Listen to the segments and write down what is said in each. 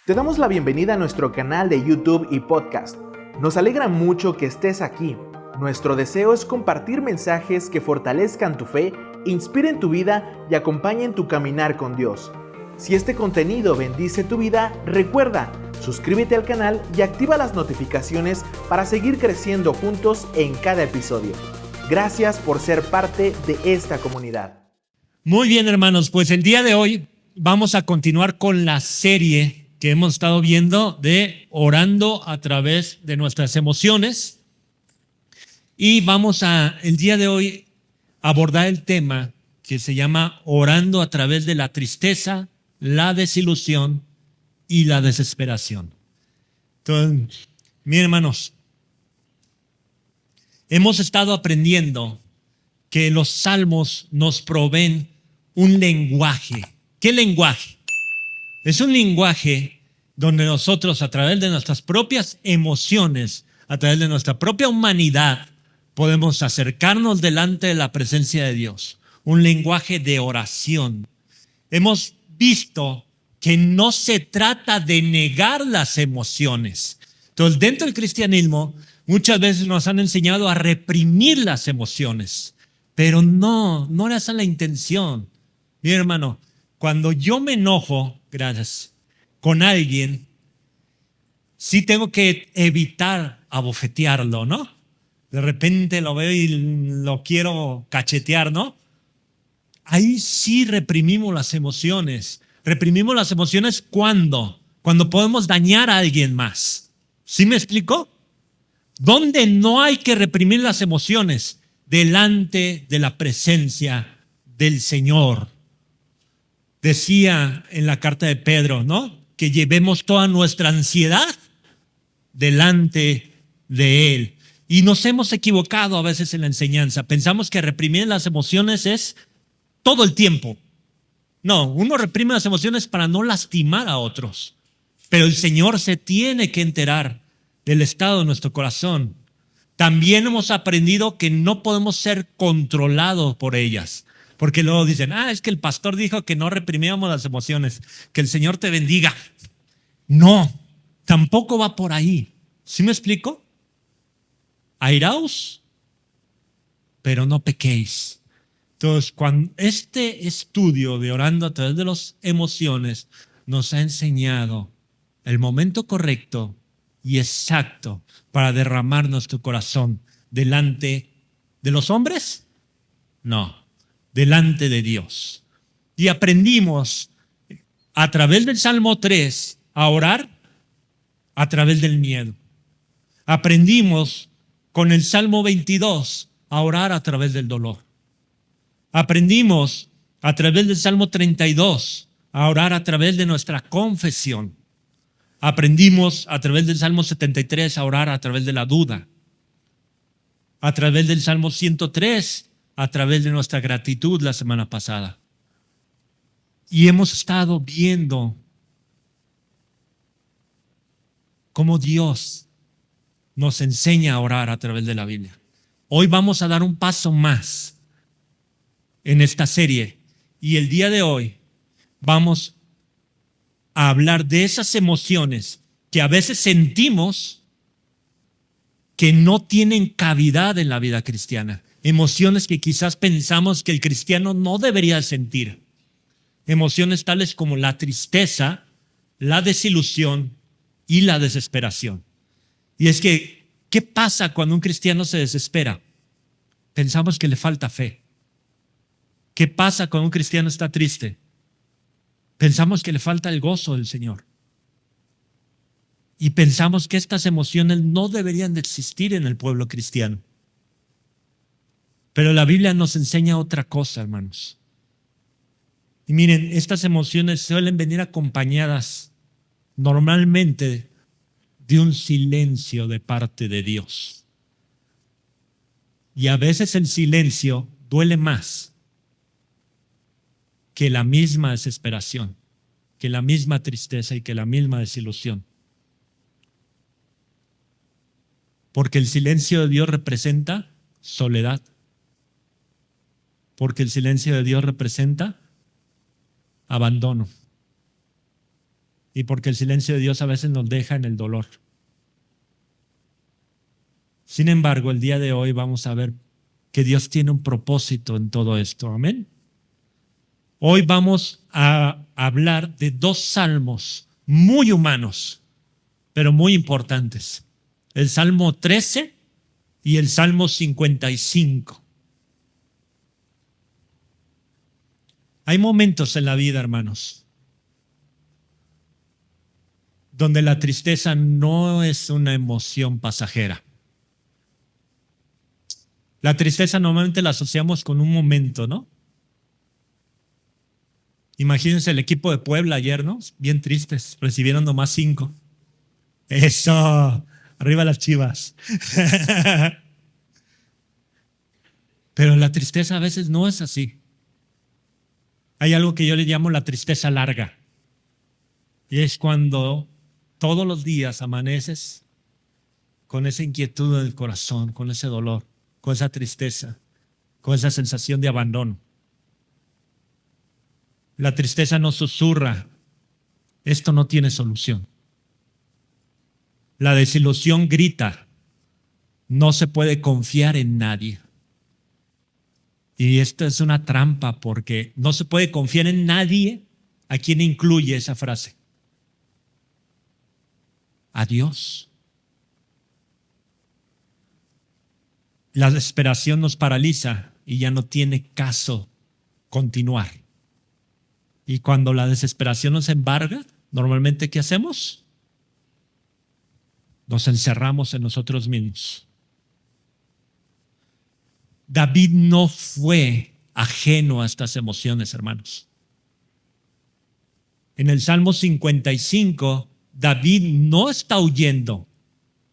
Te damos la bienvenida a nuestro canal de YouTube y podcast. Nos alegra mucho que estés aquí. Nuestro deseo es compartir mensajes que fortalezcan tu fe, inspiren tu vida y acompañen tu caminar con Dios. Si este contenido bendice tu vida, recuerda, suscríbete al canal y activa las notificaciones para seguir creciendo juntos en cada episodio. Gracias por ser parte de esta comunidad. Muy bien, hermanos, pues el día de hoy vamos a continuar con la serie que hemos estado viendo de orando a través de nuestras emociones, y vamos a el día de hoy abordar el tema que se llama orando a través de la tristeza, la desilusión y la desesperación. Entonces, miren, hermanos, hemos estado aprendiendo que los salmos nos proveen un lenguaje. ¿Qué lenguaje? Es un lenguaje donde nosotros, a través de nuestras propias emociones, a través de nuestra propia humanidad, podemos acercarnos delante de la presencia de Dios. Un lenguaje de oración. Hemos visto que no se trata de negar las emociones. Entonces, dentro del cristianismo, muchas veces nos han enseñado a reprimir las emociones, pero no era esa la intención. Mi hermano, cuando yo me enojo, con alguien, sí tengo que evitar abofetearlo, ¿no? De repente lo veo y lo quiero cachetear, ¿no? Ahí sí reprimimos las emociones. Reprimimos las emociones cuando podemos dañar a alguien más. ¿Sí me explico? ¿Dónde no hay que reprimir las emociones? Delante de la presencia del Señor. Decía en la carta de Pedro, ¿no?, que llevemos toda nuestra ansiedad delante de Él. Y nos hemos equivocado a veces en la enseñanza. Pensamos que reprimir las emociones es todo el tiempo. No, uno reprime las emociones para no lastimar a otros. Pero el Señor se tiene que enterar del estado de nuestro corazón. También hemos aprendido que no podemos ser controlados por ellas. Porque luego dicen, es que el pastor dijo que no reprimíamos las emociones. Que el Señor te bendiga. No, tampoco va por ahí. ¿Sí me explico? Airaos, pero no pequéis. Entonces, cuando este estudio de orando a través de las emociones nos ha enseñado el momento correcto y exacto para derramar nuestro corazón delante de los hombres, no, delante de Dios. Y aprendimos a través del Salmo 3 a orar a través del miedo. Aprendimos con el Salmo 22 a orar a través del dolor. Aprendimos a través del Salmo 32 a orar a través de nuestra confesión. Aprendimos a través del Salmo 73 a orar a través de la duda. A través del Salmo 103 a través de nuestra gratitud la semana pasada. Y hemos estado viendo cómo Dios nos enseña a orar a través de la Biblia. Hoy vamos a dar un paso más en esta serie. Y el día de hoy vamos a hablar de esas emociones que a veces sentimos que no tienen cavidad en la vida cristiana. Emociones que quizás pensamos que el cristiano no debería sentir. Emociones tales como la tristeza, la desilusión y la desesperación. Y es que, ¿qué pasa cuando un cristiano se desespera? Pensamos que le falta fe. ¿Qué pasa cuando un cristiano está triste? Pensamos que le falta el gozo del Señor. Y pensamos que estas emociones no deberían de existir en el pueblo cristiano. Pero la Biblia nos enseña otra cosa, hermanos. Y miren, estas emociones suelen venir acompañadas normalmente de un silencio de parte de Dios. Y a veces el silencio duele más que la misma desesperación, que la misma tristeza y que la misma desilusión. Porque el silencio de Dios representa soledad. Porque el silencio de Dios representa abandono. y porque el silencio de Dios a veces nos deja en el dolor. Sin embargo, el día de hoy vamos a ver que Dios tiene un propósito en todo esto. Amén. Hoy vamos a hablar de dos salmos muy humanos, pero muy importantes. El Salmo 13 y el Salmo 55. Hay momentos en la vida, hermanos, donde la tristeza no es una emoción pasajera. La tristeza normalmente la asociamos con un momento, ¿no? Imagínense el equipo de Puebla ayer, ¿no? Bien tristes, recibieron nomás 5. Eso, arriba las Chivas. Pero la tristeza a veces no es así. Hay algo que yo le llamo la tristeza larga. Y es cuando todos los días amaneces con esa inquietud del corazón, con ese dolor, con esa tristeza, con esa sensación de abandono. La tristeza nos susurra, esto no tiene solución. La desilusión grita, no se puede confiar en nadie. Y esto es una trampa porque no se puede confiar en nadie. ¿A quién incluye esa frase? A Dios. La desesperación nos paraliza y ya no tiene caso continuar. Y cuando la desesperación nos embarga, normalmente ¿qué hacemos? Nos encerramos en nosotros mismos. David no fue ajeno a estas emociones, hermanos. En el Salmo 55, David no está huyendo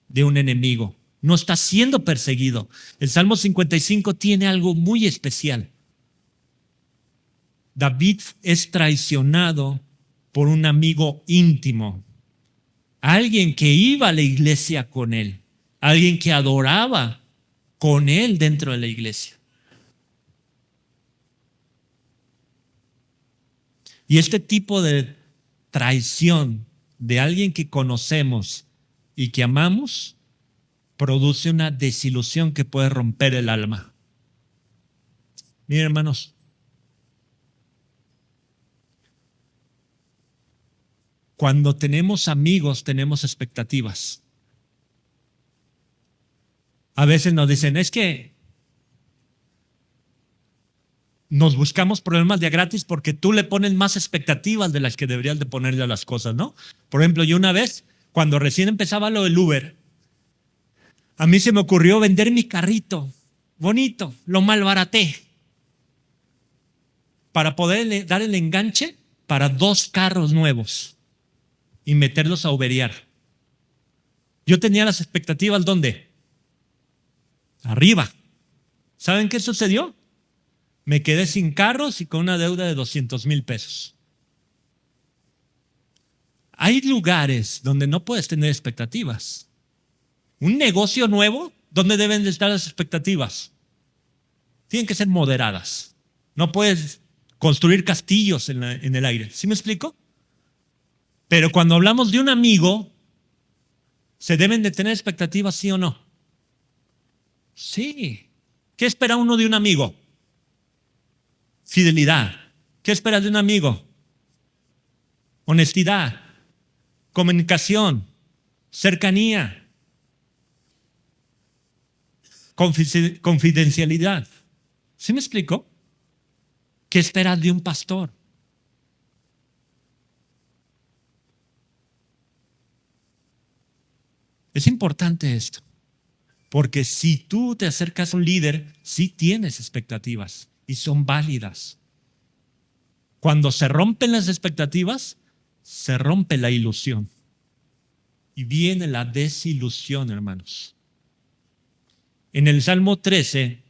de un enemigo, no está siendo perseguido. El Salmo 55 tiene algo muy especial. David es traicionado por un amigo íntimo, alguien que iba a la iglesia con él, alguien que adoraba con él dentro de la iglesia. Y este tipo de traición de alguien que conocemos y que amamos produce una desilusión que puede romper el alma. Miren, hermanos, cuando tenemos amigos, tenemos expectativas. A veces nos dicen, es que nos buscamos problemas de a gratis porque tú le pones más expectativas de las que deberías de ponerle a las cosas, ¿no? Por ejemplo, yo una vez, cuando recién empezaba lo del Uber, a mí se me ocurrió vender mi carrito, bonito, lo malbaraté, para poder dar el enganche para 2 carros nuevos y meterlos a uberear. Yo tenía las expectativas, ¿dónde? Arriba. ¿Saben qué sucedió? Me quedé sin carros y con una deuda de 200,000 pesos. Hay lugares donde no puedes tener expectativas. Un negocio nuevo, ¿dónde deben de estar las expectativas? Tienen que ser moderadas. No puedes construir castillos en el aire. ¿Sí me explico? Pero cuando hablamos de un amigo, ¿se deben de tener expectativas, sí o no? Sí. ¿Qué espera uno de un amigo? Fidelidad. ¿Qué esperas de un amigo? Honestidad, comunicación, cercanía, confidencialidad. ¿Sí me explico? ¿Qué esperas de un pastor? Es importante esto, porque si tú te acercas a un líder, sí tienes expectativas y son válidas. Cuando se rompen las expectativas, se rompe la ilusión y viene la desilusión, hermanos. En el Salmo 13,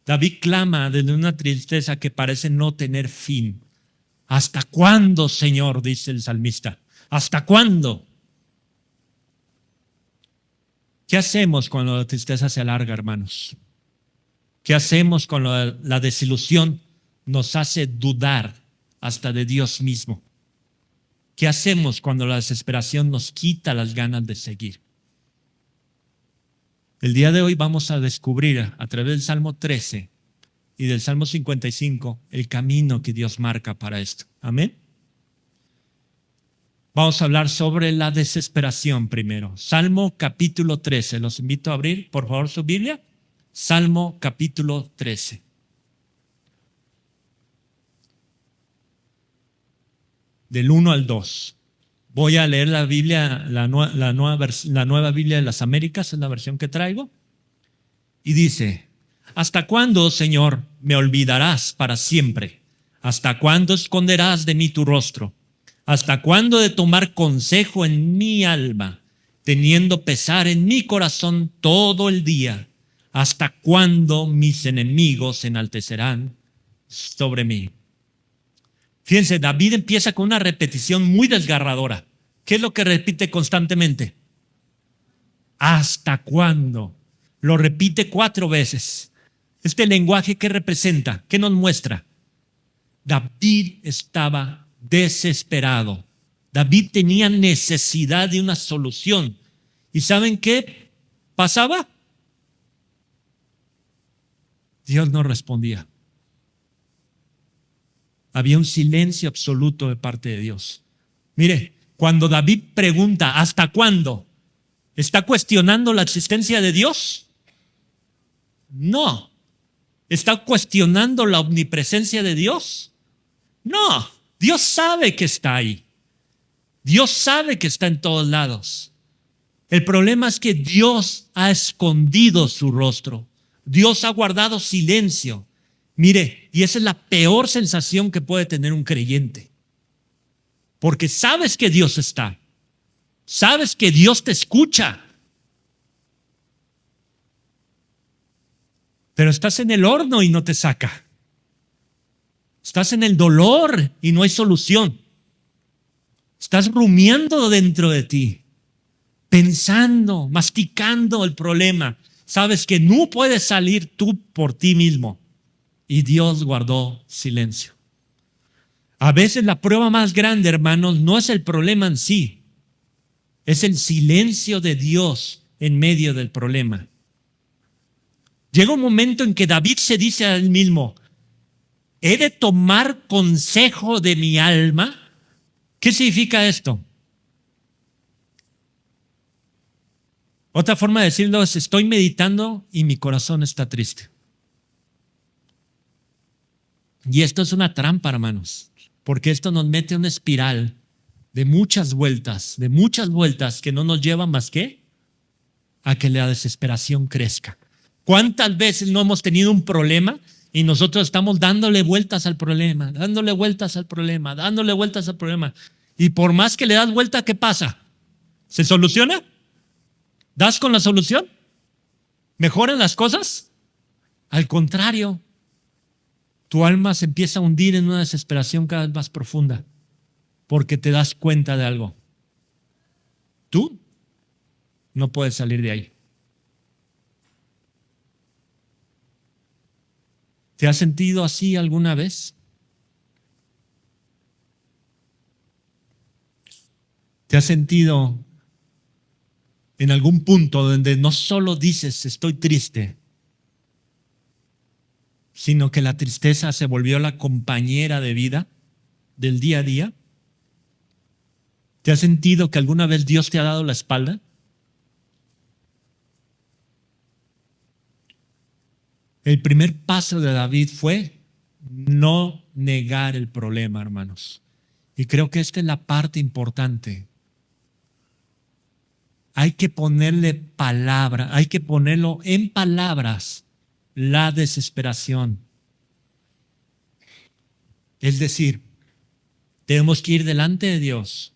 David clama desde una tristeza que parece no tener fin. ¿Hasta cuándo, Señor?, dice el salmista. ¿Hasta cuándo? ¿Qué hacemos cuando la tristeza se alarga, hermanos? ¿Qué hacemos cuando la desilusión nos hace dudar hasta de Dios mismo? ¿Qué hacemos cuando la desesperación nos quita las ganas de seguir? El día de hoy vamos a descubrir a través del Salmo 13 y del Salmo 55 el camino que Dios marca para esto. Amén. Vamos a hablar sobre la desesperación primero. Salmo capítulo 13. Los invito a abrir, por favor, su Biblia. Salmo capítulo 13. Del 1 al 2. Voy a leer la Biblia, la nueva Biblia de las Américas, es la versión que traigo. Y dice: ¿hasta cuándo, Señor, me olvidarás para siempre? ¿Hasta cuándo esconderás de mí tu rostro? ¿Hasta cuándo de tomar consejo en mi alma, teniendo pesar en mi corazón todo el día? ¿Hasta cuándo mis enemigos se enaltecerán sobre mí? Fíjense, David empieza con una repetición muy desgarradora. ¿Qué es lo que repite constantemente? ¿Hasta cuándo? Lo repite 4 veces. Este lenguaje, ¿qué representa? ¿Qué nos muestra? David estaba desesperado. David tenía necesidad de una solución. ¿Y saben qué pasaba? Dios no respondía. Había un silencio absoluto de parte de Dios. Mire, cuando David pregunta ¿hasta cuándo? ¿Está cuestionando la existencia de Dios? No. ¿Está cuestionando la omnipresencia de Dios? No. Dios sabe que está ahí. Dios sabe que está en todos lados. El problema es que Dios ha escondido su rostro. Dios ha guardado silencio. Mire, y esa es la peor sensación que puede tener un creyente. Porque sabes que Dios está. Sabes que Dios te escucha. Pero estás en el horno y no te saca. Estás en el dolor y no hay solución. Estás rumiando dentro de ti, pensando, masticando el problema. Sabes que no puedes salir tú por ti mismo. Y Dios guardó silencio. A veces la prueba más grande, hermanos, no es el problema en sí. Es el silencio de Dios en medio del problema. Llega un momento en que David se dice a él mismo: ¿he de tomar consejo de mi alma? ¿Qué significa esto? Otra forma de decirlo es: estoy meditando y mi corazón está triste. Y esto es una trampa, hermanos, porque esto nos mete en una espiral de muchas vueltas que no nos llevan más que a que la desesperación crezca. ¿Cuántas veces no hemos tenido un problema y nosotros estamos dándole vueltas al problema, dándole vueltas al problema, dándole vueltas al problema? Y por más que le das vuelta, ¿qué pasa? ¿Se soluciona? ¿Das con la solución? ¿Mejoran las cosas? Al contrario, tu alma se empieza a hundir en una desesperación cada vez más profunda porque te das cuenta de algo. Tú no puedes salir de ahí. ¿Te has sentido así alguna vez? ¿Te has sentido en algún punto donde no solo dices estoy triste, sino que la tristeza se volvió la compañera de vida del día a día? ¿Te has sentido que alguna vez Dios te ha dado la espalda? El primer paso de David fue no negar el problema, hermanos. Y creo que esta es la parte importante. Hay que ponerle palabra, hay que ponerlo en palabras, la desesperación. Es decir, tenemos que ir delante de Dios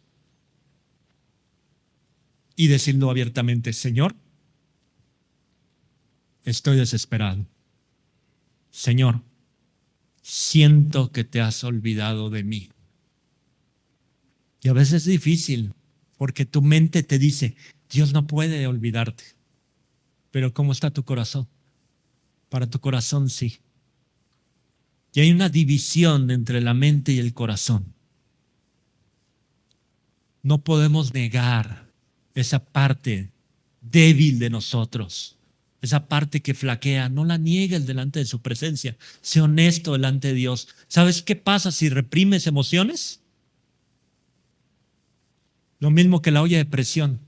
y decirlo abiertamente: Señor, estoy desesperado. Señor, siento que te has olvidado de mí. Y a veces es difícil porque tu mente te dice: Dios no puede olvidarte. Pero ¿cómo está tu corazón? Para tu corazón sí. Y hay una división entre la mente y el corazón. no podemos negar esa parte débil de nosotros, esa parte que flaquea. No la niegues delante de su presencia. Sé honesto delante de Dios. ¿Sabes qué pasa si reprimes emociones? Lo mismo que la olla de presión.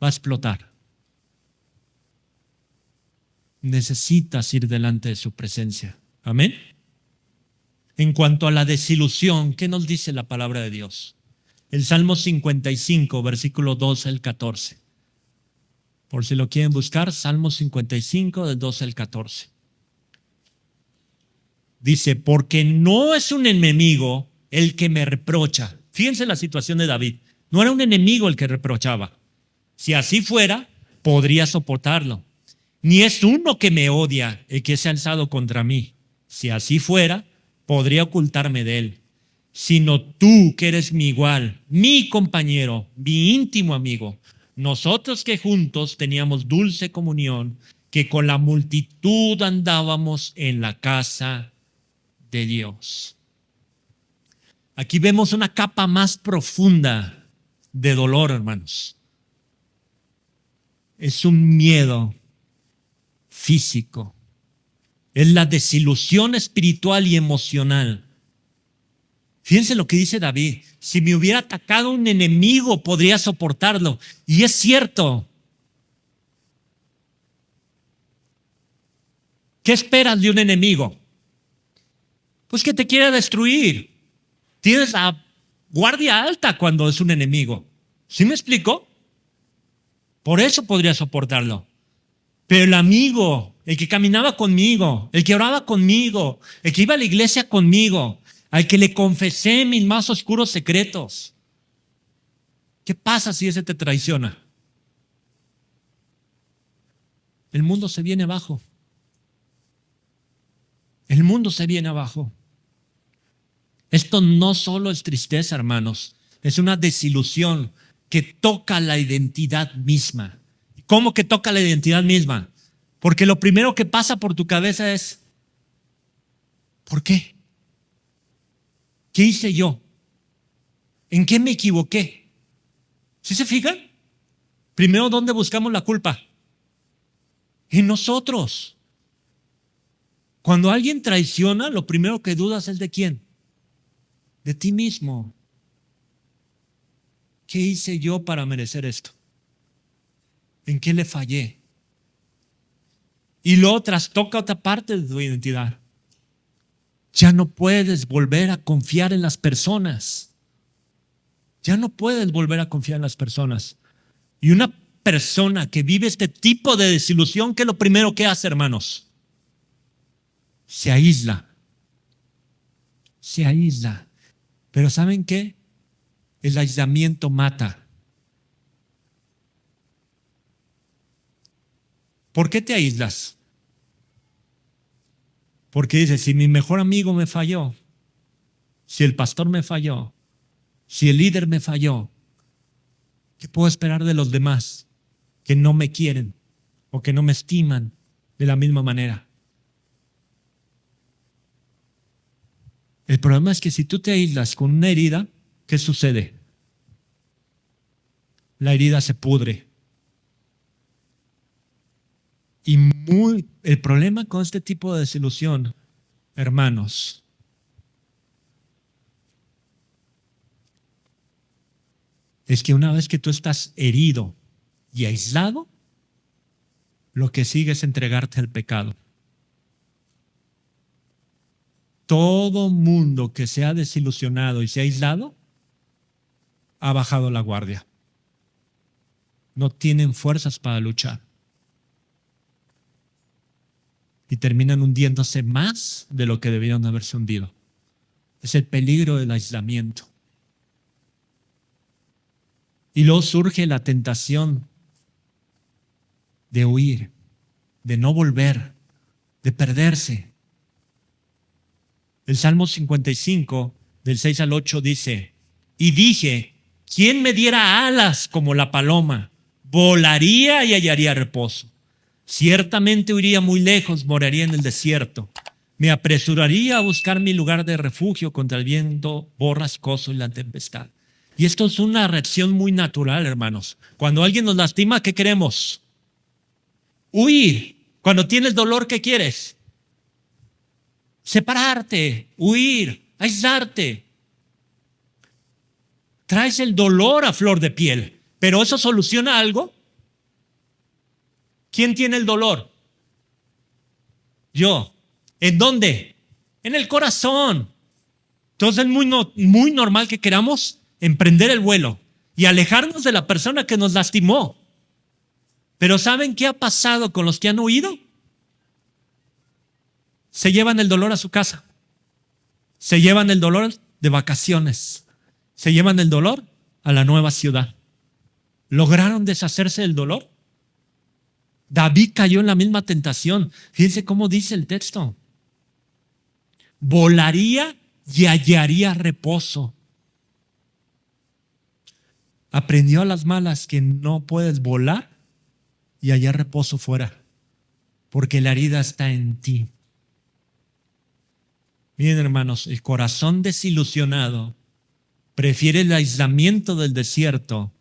Va a explotar. Necesitas ir delante de su presencia. Amén. En cuanto a la desilusión, ¿qué nos dice la palabra de Dios? El Salmo 55, versículo 12 al 14. Por si lo quieren buscar, Salmo 55, del 12 al 14. Dice, porque no es un enemigo el que me reprocha. Fíjense la situación de David. No era un enemigo el que reprochaba. Si así fuera, podría soportarlo. Ni es uno que me odia el que se ha alzado contra mí. Si así fuera, podría ocultarme de él. Sino tú, que eres mi igual, mi compañero, mi íntimo amigo. Nosotros que juntos teníamos dulce comunión, que con la multitud andábamos en la casa de Dios. Aquí vemos una capa más profunda de dolor, hermanos. Es un miedo físico. Es la desilusión espiritual y emocional. Fíjense lo que dice David. Si me hubiera atacado un enemigo, podría soportarlo. Y es cierto. ¿Qué esperas de un enemigo? Pues que te quiera destruir. Tienes la guardia alta cuando es un enemigo. ¿Sí me explico? Por eso podría soportarlo. Pero el amigo, el que caminaba conmigo, el que oraba conmigo, el que iba a la iglesia conmigo, al que le confesé mis más oscuros secretos. ¿Qué pasa si ese te traiciona? El mundo se viene abajo. El mundo se viene abajo. Esto no solo es tristeza, hermanos, es una desilusión que toca la identidad misma. ¿Cómo que toca la identidad misma? Porque lo primero que pasa por tu cabeza es, ¿por qué? ¿Qué hice yo? ¿En qué me equivoqué? ¿Sí se fijan? Primero, ¿dónde buscamos la culpa? En nosotros. Cuando alguien traiciona, lo primero que dudas es ¿de quién? De ti mismo. ¿Qué hice yo para merecer esto? ¿En qué le fallé? Y luego trastoca otra parte de tu identidad. Ya no puedes volver a confiar en las personas. Ya no puedes volver a confiar en las personas. Y una persona que vive este tipo de desilusión, ¿qué es lo primero que hace, hermanos? Se aísla. Se aísla. Pero ¿saben qué? El aislamiento mata. ¿Por qué te aíslas? Porque dices, si mi mejor amigo me falló, si el pastor me falló, si el líder me falló, ¿qué puedo esperar de los demás que no me quieren o que no me estiman de la misma manera? El problema es que si tú te aíslas con una herida, ¿qué sucede? La herida se pudre. Y el problema con este tipo de desilusión, hermanos, es que una vez que tú estás herido y aislado, lo que sigue es entregarte al pecado. Todo mundo que se ha desilusionado y se ha aislado, ha bajado la guardia. No tienen fuerzas para luchar. Y terminan hundiéndose más de lo que debieron haberse hundido. Es el peligro del aislamiento. Y luego surge la tentación de huir, de no volver, de perderse. El Salmo 55, del 6 al 8 dice, y dije, ¿quién me diera alas como la paloma? Volaría y hallaría reposo. Ciertamente huiría muy lejos, moraría en el desierto. Me apresuraría a buscar mi lugar de refugio contra el viento borrascoso y la tempestad. Y esto es una reacción muy natural, hermanos. Cuando alguien nos lastima, ¿qué queremos? Huir. Cuando tienes dolor, ¿qué quieres? Separarte, huir, aislarte. Traes el dolor a flor de piel. ¿Pero eso soluciona algo? ¿Quién tiene el dolor? Yo. ¿En dónde? En el corazón. Entonces es muy normal que queramos emprender el vuelo y alejarnos de la persona que nos lastimó. Pero ¿saben qué ha pasado con los que han huido? Se llevan el dolor a su casa. Se llevan el dolor de vacaciones. Se llevan el dolor a la nueva ciudad. ¿Lograron deshacerse del dolor? David cayó en la misma tentación. Fíjense cómo dice el texto. Volaría y hallaría reposo. Aprendió a las malas que no puedes volar y hallar reposo fuera, porque la herida está en ti. Miren, hermanos, el corazón desilusionado prefiere el aislamiento del desierto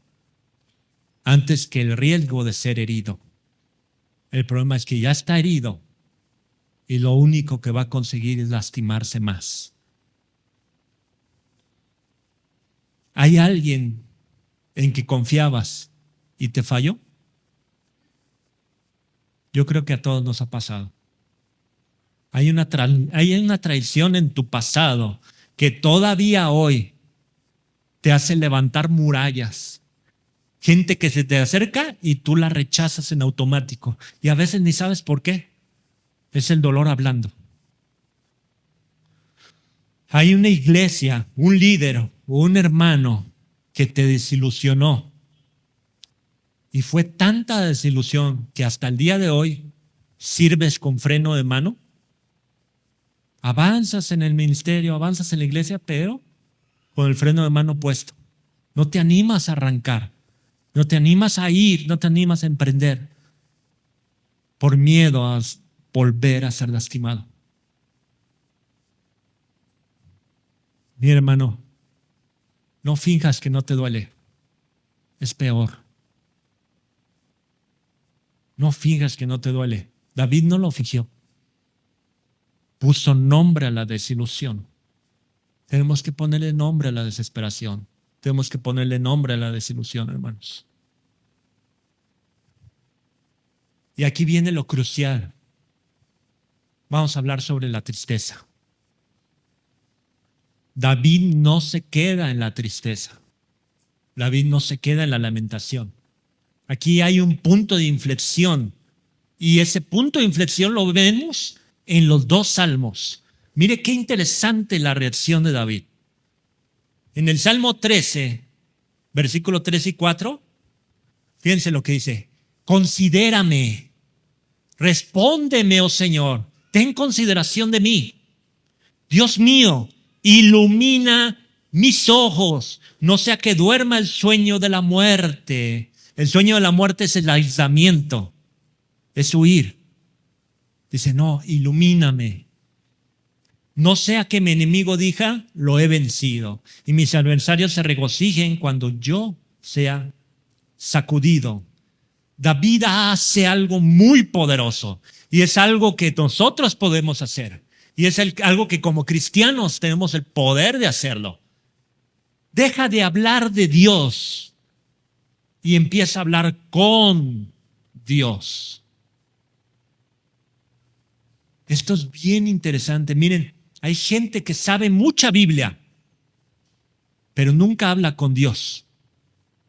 antes que el riesgo de ser herido. El problema es que ya está herido y lo único que va a conseguir es lastimarse más. ¿Hay alguien en que confiabas y te falló? Yo creo que a todos nos ha pasado. Hay una traición en tu pasado que todavía hoy te hace levantar murallas. Gente que se te acerca y tú la rechazas en automático. Y a veces ni sabes por qué. Es el dolor hablando. Hay una iglesia, un líder o un hermano que te desilusionó. Y fue tanta desilusión que hasta el día de hoy sirves con freno de mano. Avanzas en el ministerio, avanzas en la iglesia, pero con el freno de mano puesto. No te animas a arrancar, no te animas a ir, no te animas a emprender por miedo a volver a ser lastimado. Mi hermano, no finjas que no te duele, es peor. No finjas que no te duele. David no lo fingió. Puso nombre a la desilusión. Tenemos que ponerle nombre a la desesperación. Tenemos que ponerle nombre a la desilusión, hermanos. Y aquí viene lo crucial. Vamos a hablar sobre la tristeza. David no se queda en la tristeza. David no se queda en la lamentación. Aquí hay un punto de inflexión. Y ese punto de inflexión lo vemos en los dos salmos. Mire qué interesante la reacción de David. En el Salmo 13, versículo 3 y 4, fíjense lo que dice. Considérame, respóndeme, oh Señor, ten consideración de mí. Dios mío, ilumina mis ojos, no sea que duerma el sueño de la muerte. El sueño de la muerte es el aislamiento, es huir. Dice, no, ilumíname. No sea que mi enemigo diga, lo he vencido, y mis adversarios se regocijen cuando yo sea sacudido. David hace algo muy poderoso, y es algo que nosotros podemos hacer, y es algo que como cristianos tenemos el poder de hacerlo. Deja de hablar de Dios y empieza a hablar con Dios. Esto es bien interesante. Miren, hay gente que sabe mucha Biblia, pero nunca habla con Dios.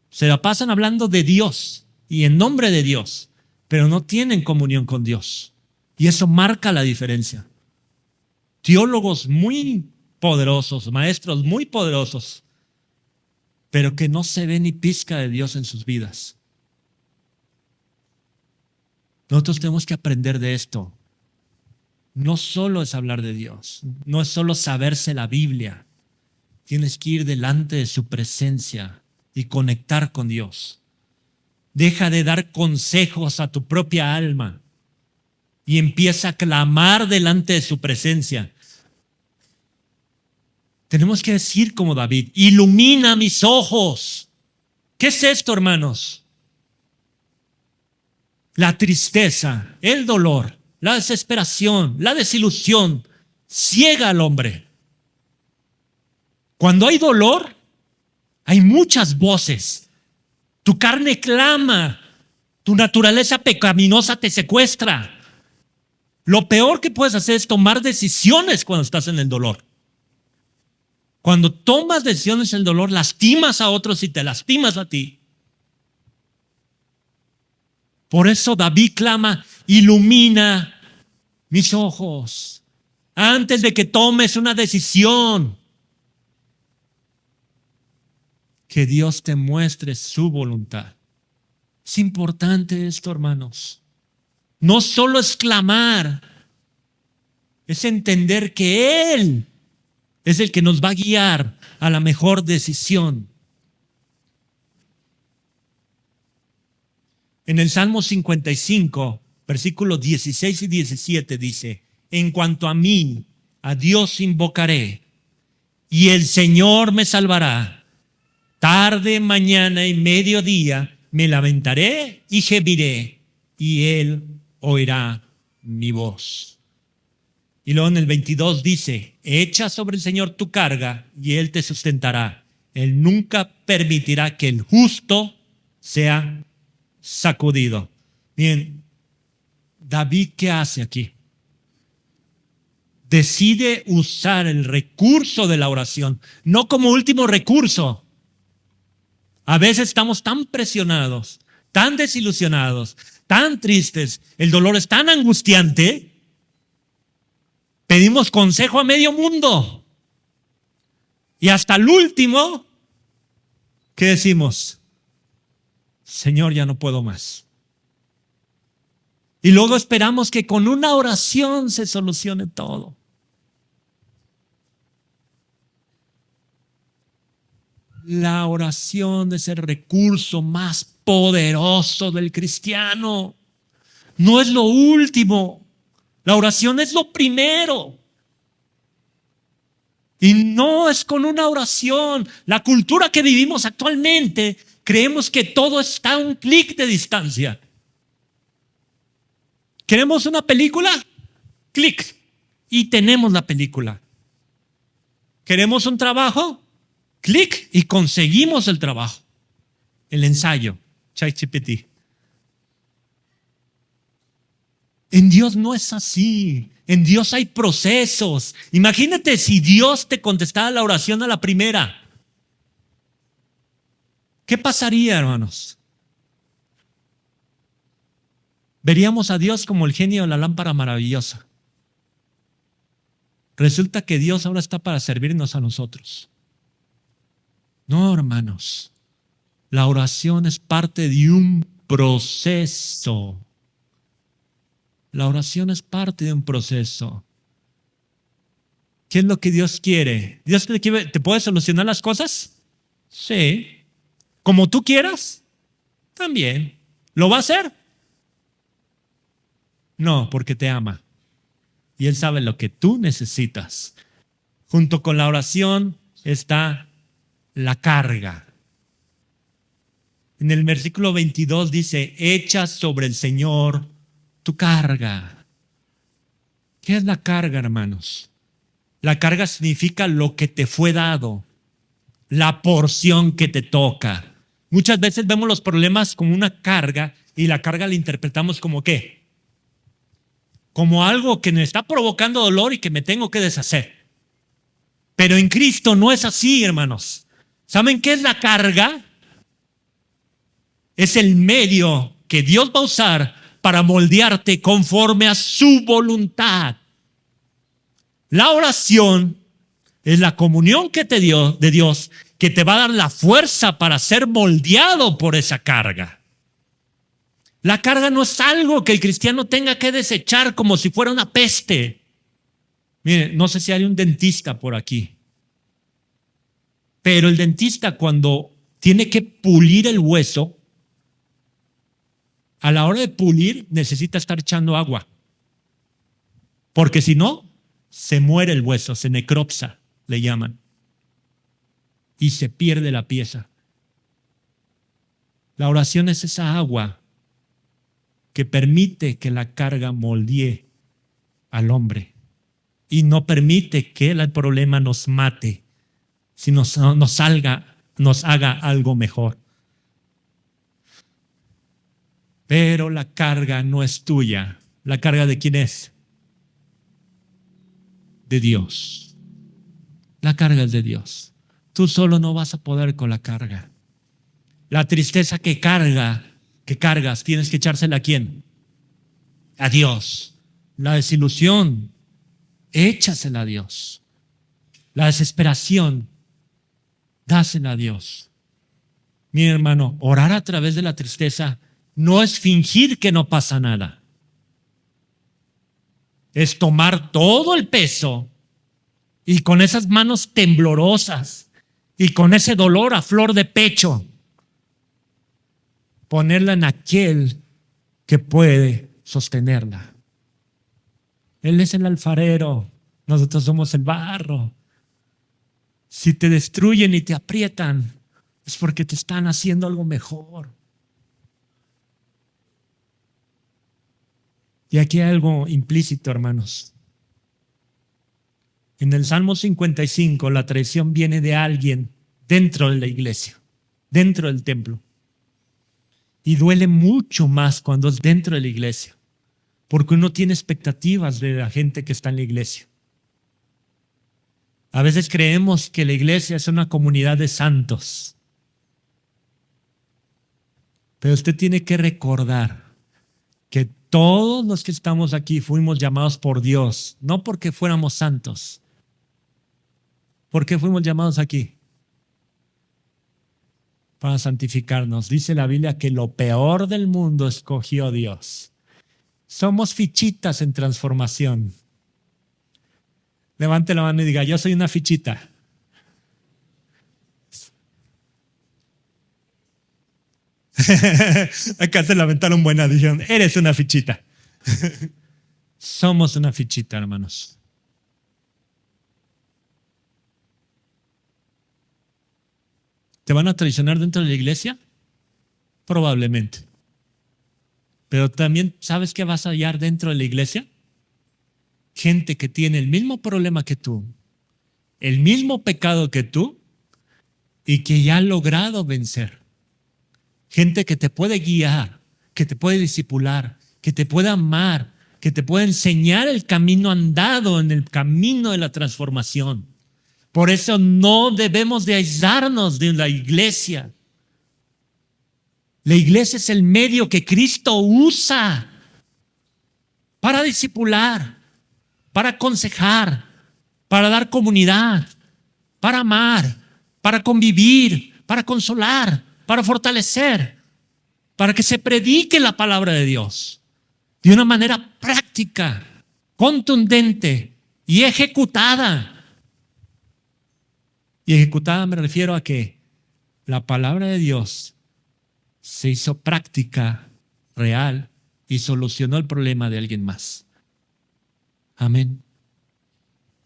Se la pasan hablando de Dios y en nombre de Dios, pero no tienen comunión con Dios. Y eso marca la diferencia. Teólogos muy poderosos, maestros muy poderosos, pero que no se ve ni pizca de Dios en sus vidas. Nosotros tenemos que aprender de esto. No solo es hablar de Dios, no es solo saberse la Biblia. Tienes que ir delante de su presencia y conectar con Dios. Deja de dar consejos a tu propia alma y empieza a clamar delante de su presencia. Tenemos que decir como David, ilumina mis ojos. ¿Qué es esto, hermanos? La tristeza, el dolor, la desesperación, la desilusión ciega al hombre. Cuando hay dolor, hay muchas voces. Tu carne clama, tu naturaleza pecaminosa te secuestra. Lo peor que puedes hacer es tomar decisiones cuando estás en el dolor. Cuando tomas decisiones en el dolor, lastimas a otros y te lastimas a ti. Por eso David clama, ilumina mis ojos antes de que tomes una decisión. Que Dios te muestre su voluntad. Es importante esto, hermanos. No solo es clamar, es entender que Él es el que nos va a guiar a la mejor decisión. En el Salmo 55, versículos 16 y 17 dice, en cuanto a mí, a Dios invocaré, y el Señor me salvará. Tarde, mañana y mediodía me lamentaré y gemiré, y Él oirá mi voz. Y luego en el 22 dice, echa sobre el Señor tu carga y Él te sustentará. Él nunca permitirá que el justo sea sacudido. Bien, David, ¿qué hace aquí? Decide usar el recurso de la oración, no como último recurso. A veces estamos tan presionados, tan desilusionados, tan tristes, el dolor es tan angustiante, pedimos consejo a medio mundo. Y hasta el último, ¿qué decimos? Señor, ya no puedo más. Y luego esperamos que con una oración se solucione todo. La oración es el recurso más poderoso del cristiano. No es lo último. La oración es lo primero. Y no es con una oración. La cultura que vivimos actualmente, creemos que todo está a un clic de distancia. ¿Queremos una película? Clic. Y tenemos la película. ¿Queremos un trabajo? Clic y conseguimos el trabajo. El ensayo. ChatGPT. En Dios no es así. En Dios hay procesos. Imagínate si Dios te contestara la oración a la primera. ¿Qué pasaría, hermanos? Veríamos a Dios como el genio de la lámpara maravillosa. Resulta que Dios ahora está para servirnos a nosotros. No, hermanos. La oración es parte de un proceso. La oración es parte de un proceso. ¿Qué es lo que Dios quiere? ¿Dios te puede solucionar las cosas? Sí. ¿Como tú quieras? También. ¿Lo va a hacer? No, porque te ama. Y Él sabe lo que tú necesitas. Junto con la oración está la carga. En el versículo 22 dice, echa sobre el Señor tu carga. ¿Qué es la carga, hermanos? La carga significa lo que te fue dado, la porción que te toca. Muchas veces vemos los problemas como una carga y la carga la interpretamos como ¿qué? Como algo que me está provocando dolor y que me tengo que deshacer. Pero en Cristo no es así, hermanos. ¿Saben qué es la carga? Es el medio que Dios va a usar para moldearte conforme a su voluntad. La oración es la comunión que te dio de Dios, que te va a dar la fuerza para ser moldeado por esa carga. La carga no es algo que el cristiano tenga que desechar como si fuera una peste. Miren, no sé si hay un dentista por aquí, pero el dentista cuando tiene que pulir el hueso, a la hora de pulir necesita estar echando agua, porque si no, se muere el hueso, se necropsa, le llaman. y se pierde la pieza. La oración es esa agua que permite que la carga moldee al hombre y no permite que el problema nos mate, sino nos haga algo mejor. Pero la carga no es tuya. ¿La carga de quién es? De Dios. La carga es de Dios. Tú solo no vas a poder con la carga. La tristeza que cargas, tienes que echársela ¿a quién? A Dios. La desilusión, échasela a Dios. La desesperación, dásela a Dios. Mi hermano, orar a través de la tristeza no es fingir que no pasa nada. Es tomar todo el peso y con esas manos temblorosas y con ese dolor a flor de pecho, ponerla en aquel que puede sostenerla. Él es el alfarero, nosotros somos el barro. Si te destruyen y te aprietan, es porque te están haciendo algo mejor. Y aquí hay algo implícito, hermanos. En el Salmo 55, la traición viene de alguien dentro de la iglesia, dentro del templo. Y duele mucho más cuando es dentro de la iglesia, porque uno tiene expectativas de la gente que está en la iglesia. A veces creemos que la iglesia es una comunidad de santos. Pero usted tiene que recordar que todos los que estamos aquí fuimos llamados por Dios, no porque fuéramos santos. ¿Por qué fuimos llamados aquí? Para santificarnos. Dice la Biblia que lo peor del mundo escogió Dios. Somos fichitas en transformación. Levante la mano y diga, yo soy una fichita. Acá se lamentaron buena, dijeron, eres una fichita. Somos una fichita, hermanos. ¿Te van a traicionar dentro de la iglesia? Probablemente. Pero también, ¿sabes qué vas a hallar dentro de la iglesia? Gente que tiene el mismo problema que tú, el mismo pecado que tú y que ya ha logrado vencer. Gente que te puede guiar, que te puede discipular, que te puede amar, que te puede enseñar el camino andado en el camino de la transformación. Por eso no debemos de aislarnos de la iglesia. La iglesia es el medio que Cristo usa para discipular, para aconsejar, para dar comunidad, para amar, para convivir, para consolar, para fortalecer, para que se predique la palabra de Dios de una manera práctica, contundente y ejecutada. Y ejecutada me refiero a que la palabra de Dios se hizo práctica, real, y solucionó el problema de alguien más. Amén.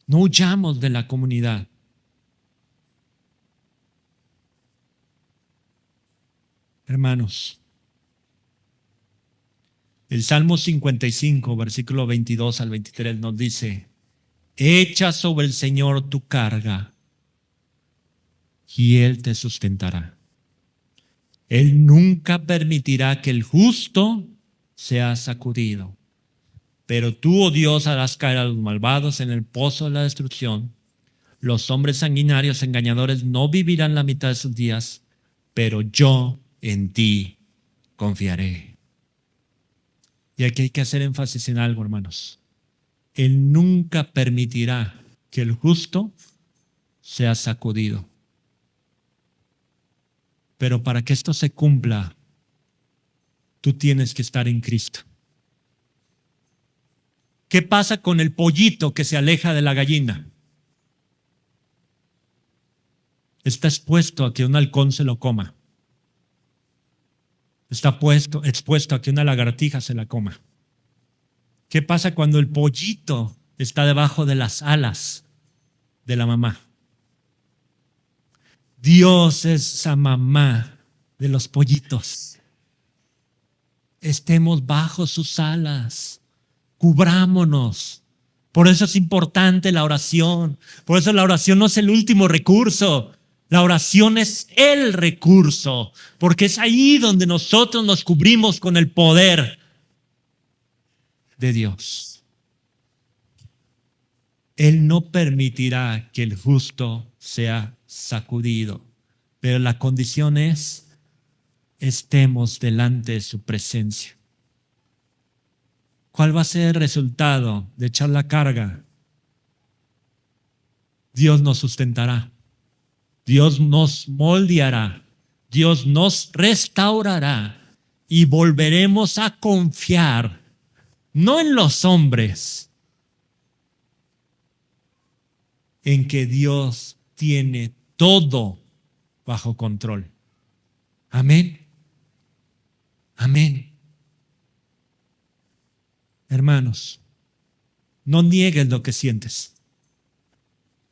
No huyamos de la comunidad. Hermanos, el Salmo 55, versículo 22 al 23 nos dice, echa sobre el Señor tu carga y Él te sustentará. Él nunca permitirá que el justo sea sacudido. Pero tú, oh Dios, harás caer a los malvados en el pozo de la destrucción. Los hombres sanguinarios, engañadores, no vivirán la mitad de sus días, pero yo en ti confiaré. Y aquí hay que hacer énfasis en algo, hermanos. Él nunca permitirá que el justo sea sacudido. Pero para que esto se cumpla, tú tienes que estar en Cristo. ¿Qué pasa con el pollito que se aleja de la gallina? Está expuesto a que un halcón se lo coma. Está expuesto a que una lagartija se la coma. ¿Qué pasa cuando el pollito está debajo de las alas de la mamá? Dios es esa mamá de los pollitos. Estemos bajo sus alas, cubrámonos. Por eso es importante la oración. Por eso la oración no es el último recurso. La oración es el recurso, porque es ahí donde nosotros nos cubrimos con el poder de Dios. Él no permitirá que el justo sea sacudido, pero la condición es estemos delante de su presencia. ¿Cuál va a ser el resultado de echar la carga? Dios nos sustentará, Dios nos moldeará, Dios nos restaurará y volveremos a confiar, no en los hombres, en que Dios tiene todo bajo control. Amén. Amén. Hermanos, no niegues lo que sientes,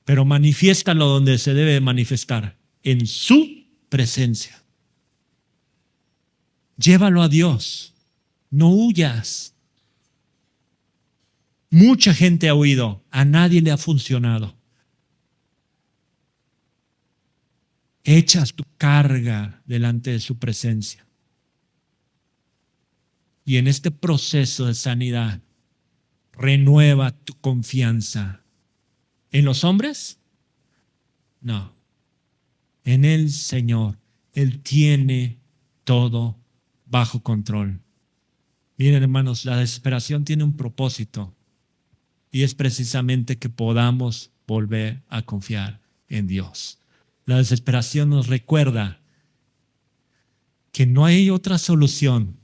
pero manifiéstalo donde se debe manifestar, en su presencia. Llévalo a Dios, no huyas. Mucha gente ha huido, a nadie le ha funcionado. Echas tu carga delante de su presencia. Y en este proceso de sanidad, renueva tu confianza. ¿En los hombres? No. En el Señor. Él tiene todo bajo control. Miren, hermanos, la desesperación tiene un propósito. Y es precisamente que podamos volver a confiar en Dios. La desesperación nos recuerda que no hay otra solución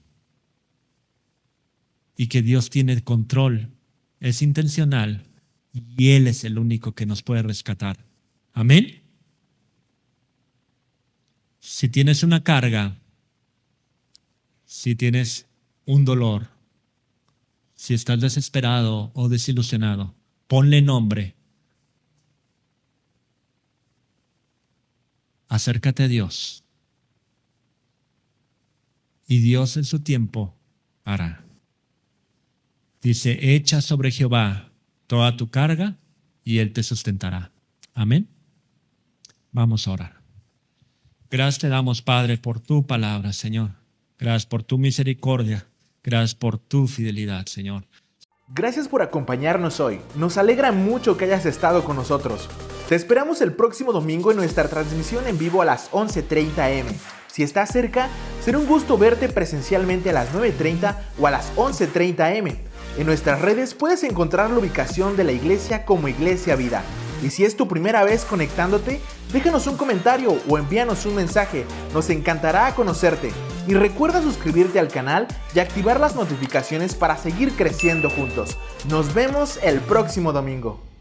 y que Dios tiene control, es intencional y Él es el único que nos puede rescatar. Amén. Si tienes una carga, si tienes un dolor, si estás desesperado o desilusionado, ponle nombre. Acércate a Dios y Dios en su tiempo hará. Dice, echa sobre Jehová toda tu carga y Él te sustentará. Amén. Vamos a orar. Gracias te damos, Padre, por tu palabra, Señor. Gracias por tu misericordia. Gracias por tu fidelidad, Señor. Gracias por acompañarnos hoy. Nos alegra mucho que hayas estado con nosotros. Te esperamos el próximo domingo en nuestra transmisión en vivo a las 11:30 am. Si estás cerca, será un gusto verte presencialmente a las 9:30 o a las 11:30 am. En nuestras redes puedes encontrar la ubicación de la iglesia como Iglesia Vida. Y si es tu primera vez conectándote, déjanos un comentario o envíanos un mensaje. Nos encantará conocerte. Y recuerda suscribirte al canal y activar las notificaciones para seguir creciendo juntos. Nos vemos el próximo domingo.